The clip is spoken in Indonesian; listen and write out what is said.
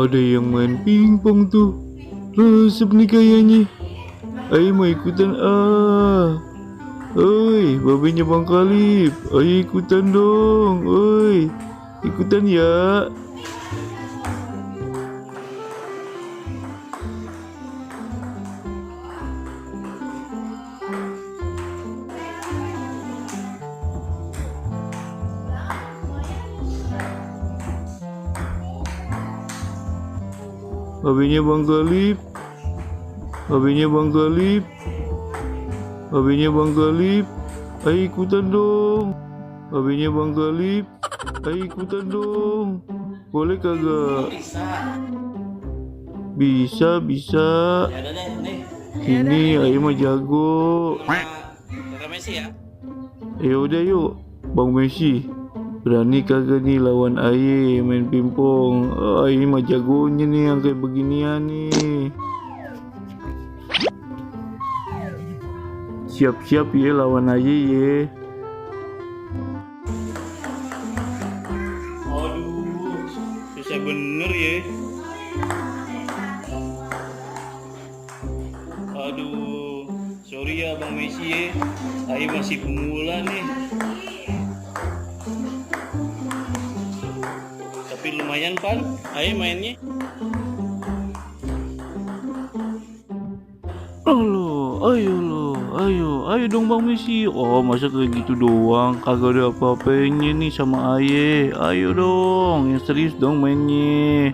Ada yang main pingpong tuh. Resep nih kayaknya. Ayo mau ikutan ah. Oi, babenya Bang Kalib. Ayo ikutan dong. Oi, ikutan ya. Babenya Bang Kalib. Babenya Bang Kalib. Babenya Bang Kalib. Ayo ikutan dong. Babenya Bang Kalib. Ayo ikutan dong. Boleh kagak? Bisa, bisa. Ya udah deh, nih. Ini ayo mah jago. Kakak Messi ya. Ya udah yuk, Bang Messi. Berani kagak nih lawan Aye main pingpong? Ini mah jagonya nih yang kayak beginian nih. Siap-siap ya lawan Aye ya. Aduh, susah bener ya. Aduh, sorry ya Bang Messi ya. Ayo masih pemula nih. Tapi lumayan Pan, ayo mainnya. Ayo dong Bang Messi. Oh masa kayak gitu doang, kagak ada apa-apanya nih sama Aye. Ayo dong, yang serius dong mainnya.